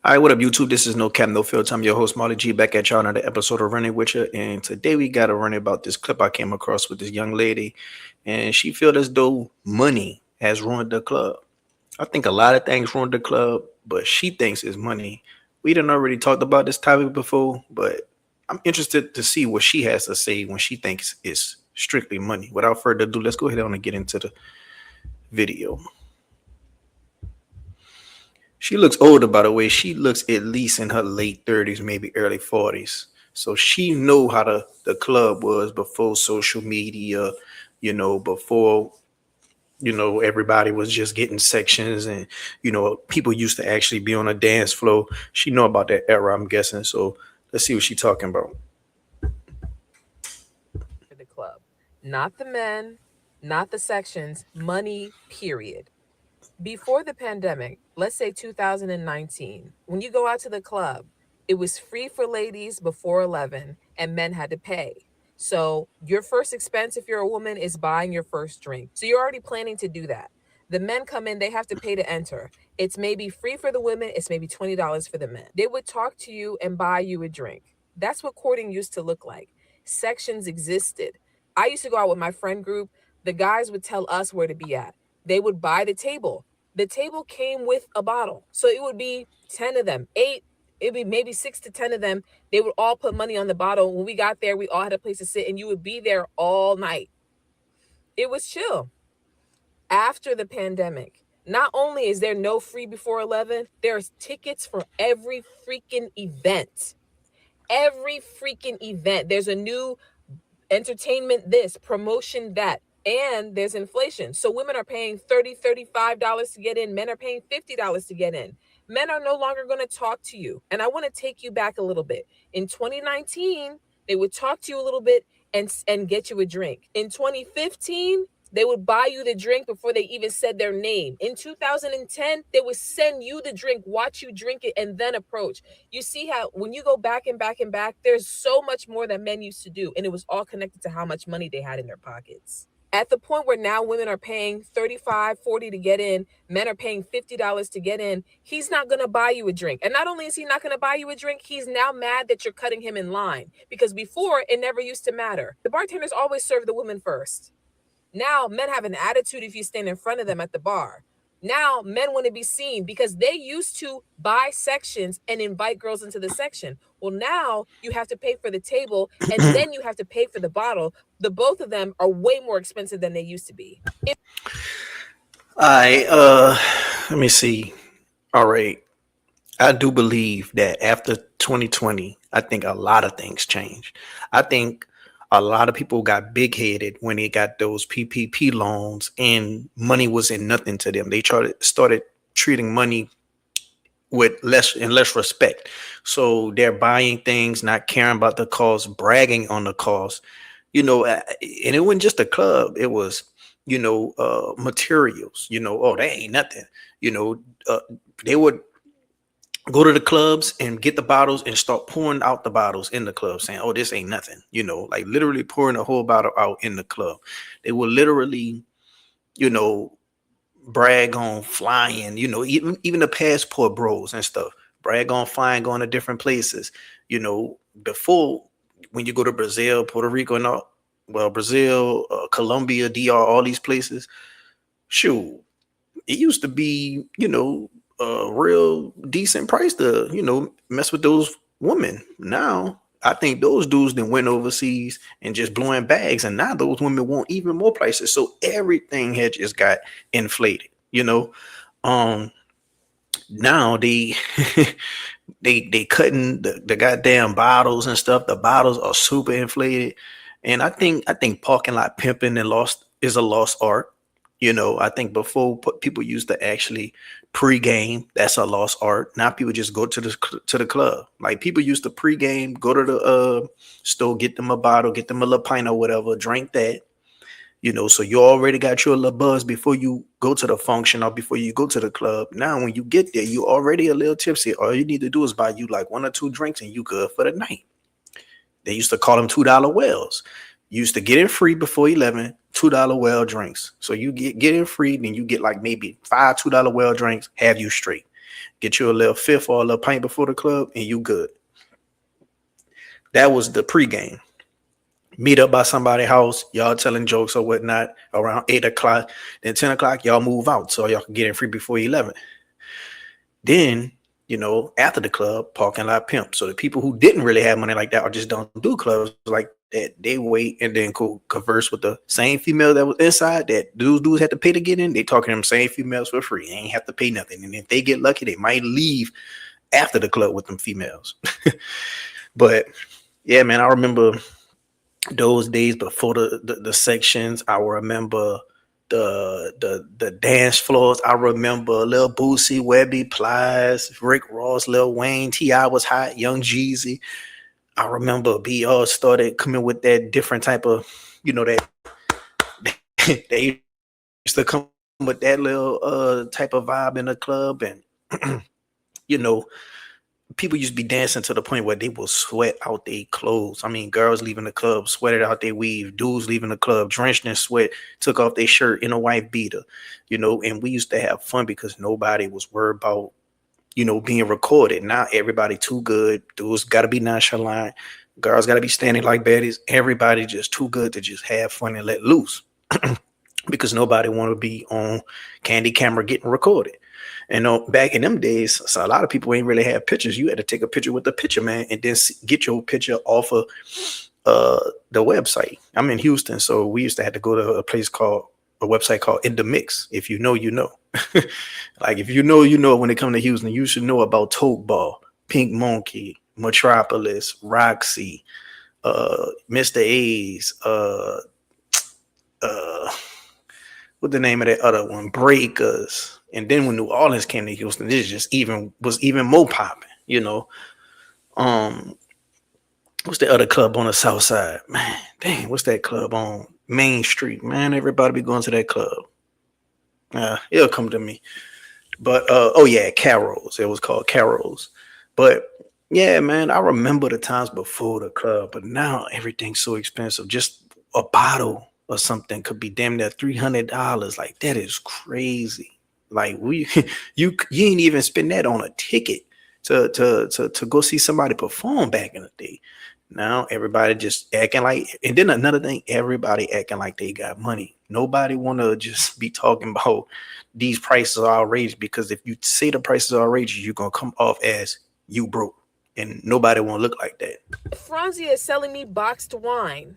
All right, what up, YouTube? This is No Cap, No Filter. I'm your host, Marley G, back at y'all another episode of Running With You. And today we got to run about this clip I came across with this young lady. And she felt as though money has ruined the club. I think a lot of things ruined the club, but she thinks it's money. We done already talked about this topic before, but I'm interested to see what she has to say when she thinks it's strictly money. Without further ado, let's go ahead on and get into the video. She looks older, by the way. She looks at least in her late 30s, maybe early 40s. So she know how the club was before social media, before, everybody was just getting sections and, people used to actually be on a dance floor. She know about that era, I'm guessing. So let's see what she talking about. For the club, not the men, not the sections, money, period. Before the pandemic, let's say 2019, when you go out to the club, it was free for ladies before 11 and men had to pay. So your first expense if you're a woman is buying your first drink. So you're already planning to do that. The men come in, they have to pay to enter. It's maybe free for the women, it's maybe $20 for the men. They would talk to you and buy you a drink. That's what courting used to look like. Sections existed. I used to go out with my friend group. The guys would tell us where to be at. They would buy the table. The table came with a bottle. So it would be 10 of them, eight, it'd be maybe 6 to 10 of them. They would all put money on the bottle. When we got there, we all had a place to sit and you would be there all night. It was chill. After the pandemic, not only is there no free before 11, there's tickets for every freaking event. Every freaking event. There's a new entertainment this, promotion that, and there's inflation. So women are paying $30, $35 to get in. Men are paying $50 to get in. Men are no longer going to talk to you. And I want to take you back a little bit. In 2019, they would talk to you a little bit and get you a drink. In 2015, they would buy you the drink before they even said their name. In 2010, they would send you the drink, watch you drink it, and then approach. You see how when you go back and back and back, there's so much more that men used to do. And it was all connected to how much money they had in their pockets. At the point where now women are paying 35, 40 to get in, men are paying $50 to get in, he's not going to buy you a drink. And not only is he not going to buy you a drink, he's now mad that you're cutting him in line. Because before, it never used to matter. The bartenders always serve the women first. Now men have an attitude if you stand in front of them at the bar. Now men want to be seen because they used to buy sections and invite girls into the section. Well, now you have to pay for the table and then you have to pay for the bottle. The both of them are way more expensive than they used to be. All right, let me see. All right. I do believe that after 2020, I think a lot of things changed. I think a lot of people got big headed when they got those PPP loans and money wasn't nothing to them. They started treating money with less and less respect. So they're buying things, not caring about the cost, bragging on the cost, and it wasn't just a club. It was, materials, oh, that ain't nothing. You know, they would go to the clubs and get the bottles and start pouring out the bottles in the club saying, oh, this ain't nothing, like literally pouring a whole bottle out in the club. They will literally, you know, brag on flying, even the passport bros and stuff, brag on flying, going to different places, before when you go to Brazil, Puerto Rico, and all, well, Brazil, Colombia, DR, all these places, shoot, it used to be, a real decent price to, mess with those women. Now, I think those dudes then went overseas and just blowing bags, and now those women want even more prices. So everything had just got inflated, Um, now they they cutting the goddamn bottles and stuff. The bottles are super inflated. And I think parking lot pimping and lost is a lost art. I think before people used to actually pregame. That's a lost art. Now people just go to the club. Like people used to pregame, go to the store, get them a bottle, get them a little pint or whatever, drink that. So you already got your little buzz before you go to the function or before you go to the club. Now when you get there, you already a little tipsy. All you need to do is buy you like one or two drinks and you good for the night. They used to call them $2 wells. You used to get in free before 11, $2 well drinks. So you get in free, then you get like maybe five $2 well drinks, have you straight. get you a little fifth or a little pint before the club, and you good. That was the pregame. Meet up by somebody's house, y'all telling jokes or whatnot around 8 o'clock. Then 10 o'clock, y'all move out so y'all can get in free before 11. Then, after the club, parking lot pimp. So the people who didn't really have money like that or just don't do clubs like that, they wait and then converse with the same female that was inside that dudes had to pay to get in. They talking to them same females for free. They ain't have to pay nothing. And if they get lucky, they might leave after the club with them females. But yeah, man, I remember those days before the sections. I remember the dance floors. I remember Lil Boosie, Webby, Plies, Rick Ross, Lil Wayne, T.I. was hot, Young Jeezy. I remember BR started coming with that different type of, that they used to come with that little type of vibe in the club. And people used to be dancing to the point where they will sweat out their clothes. I mean, girls leaving the club sweated out their weave. Dudes leaving the club drenched in sweat, took off their shirt in a white beater, and we used to have fun because nobody was worried about, being recorded. Now everybody too good. Dudes got to be nonchalant. Girls got to be standing like baddies. Everybody just too good to just have fun and let loose because nobody want to be on candy camera getting recorded. And back in them days, so a lot of people ain't really have pictures. You had to take a picture with the picture man and then get your picture off of the website. I'm in Houston, so we used to have to go to a website called In The Mix. If you know, you know. Like if you know when it comes to Houston, you should know about Tote Ball, Pink Monkey, Metropolis, Roxy, Mr. A's, what the name of that other one? Breakers. And then when New Orleans came to Houston, this just was even more popping, What's the other club on the south side? Man, dang, what's that club on Main Street? Man, everybody be going to that club. It'll come to me. But Carol's. It was called Carol's. But yeah, man, I remember the times before the club, but now everything's so expensive. Just a bottle or something could be damn near $300. Like that is crazy. Like you ain't even spend that on a ticket to go see somebody perform back in the day. Now everybody just acting like, and then another thing, everybody acting like they got money. Nobody want to just be talking about these prices are outrageous, because if you say the prices are outrageous, you're gonna come off as you broke, and nobody want to look like that. Franzia is selling me boxed wine.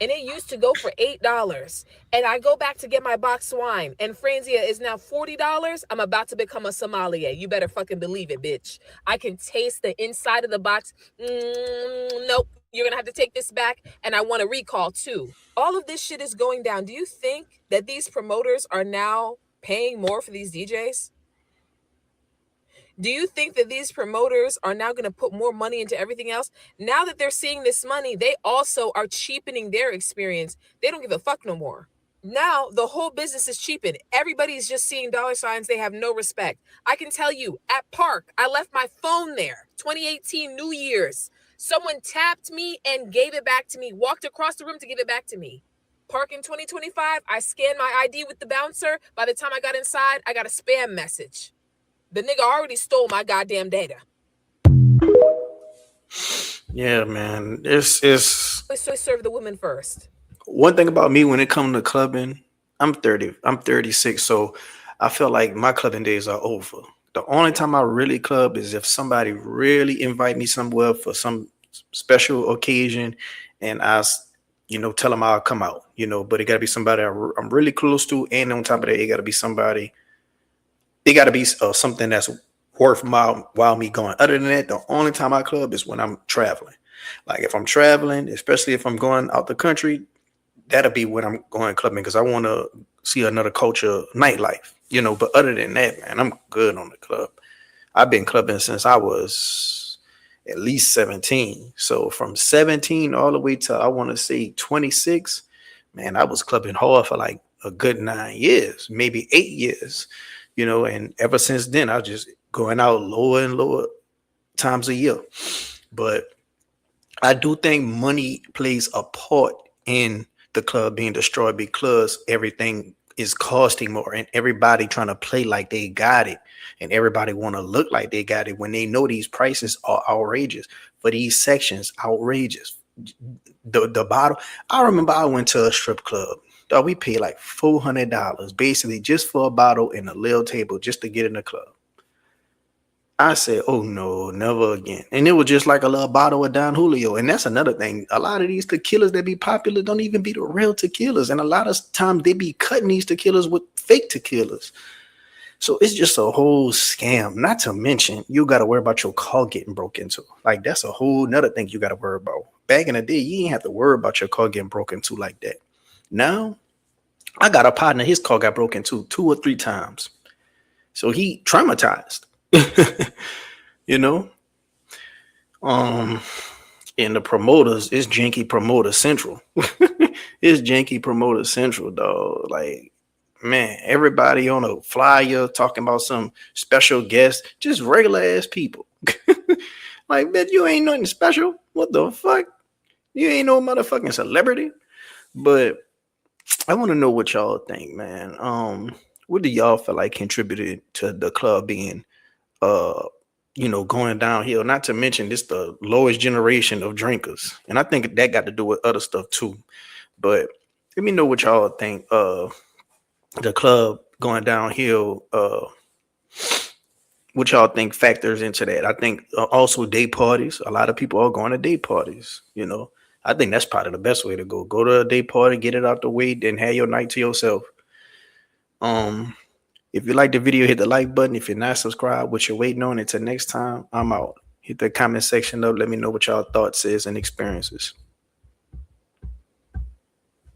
And it used to go for $8. And I go back to get my boxed wine. And Franzia is now $40. I'm about to become a sommelier. You better fucking believe it, bitch. I can taste the inside of the box. Nope. You're going to have to take this back. And I want a recall too. All of this shit is going down. Do you think that these promoters are now paying more for these DJs? Do you think that these promoters are now going to put more money into everything else? Now that they're seeing this money, they also are cheapening their experience. They don't give a fuck no more. Now the whole business is cheapened. Everybody's just seeing dollar signs. They have no respect. I can tell you at Park, I left my phone there. 2018 New Year's. Someone tapped me and gave it back to me, walked across the room to give it back to me. Park in 2025, I scanned my ID with the bouncer. By the time I got inside, I got a spam message. The nigga already stole my goddamn data. Yeah, man. It's So serve the women first. One thing about me when it comes to clubbing, I'm 30. I'm 36, so I feel like my clubbing days are over. The only time I really club is if somebody really invite me somewhere for some special occasion, and I, tell them I'll come out. But it got to be somebody I'm really close to, and on top of that, it got to be somebody. It got to be something that's worthwhile me going. Other than that, the only time I club is when I'm traveling. Like if I'm traveling, especially if I'm going out the country, that'll be when I'm going clubbing, because I want to see another culture, nightlife, But other than that, man, I'm good on the club. I've been clubbing since I was at least 17. So from 17 all the way to, I want to say 26, man, I was clubbing hard for like a good 9 years, maybe 8 years. And ever since then, I was just going out lower and lower times a year. But I do think money plays a part in the club being destroyed, because everything is costing more, and everybody trying to play like they got it, and everybody want to look like they got it when they know these prices are outrageous for these sections. Outrageous. The bottle. I remember I went to a strip club. Dog, we paid like $400 basically just for a bottle and a little table just to get in the club. I said, oh no, never again. And it was just like a little bottle of Don Julio. And that's another thing. A lot of these tequilas that be popular don't even be the real tequilas. And a lot of times they be cutting these tequilas with fake tequilas. So it's just a whole scam. Not to mention, you got to worry about your car getting broke into. Like, that's a whole nother thing you got to worry about. Back in the day, you ain't have to worry about your car getting broken into like that. Now, I got a partner, his car got broken into 2 or 3 times. So he traumatized. You know, and the promoters, it's Janky Promoter Central. It's Janky Promoter Central, dog. Like, man, everybody on a flyer talking about some special guest, just regular ass people. Like, man, you ain't nothing special. What the fuck? You ain't no motherfucking celebrity. But I want to know what y'all think, man. What do y'all feel like contributed to the club being going downhill? Not to mention this the lowest generation of drinkers, and I think that got to do with other stuff too. But let me know what y'all think. The club going downhill. What y'all think factors into that? I think also day parties. A lot of people are going to day parties. I think that's probably the best way to go. Go to a day party, get it out the way, then have your night to yourself. If you like the video, hit the like button. If you're not subscribed, what you're waiting on. Until next time, I'm out. Hit the comment section up. Let me know what y'all thoughts is and experiences.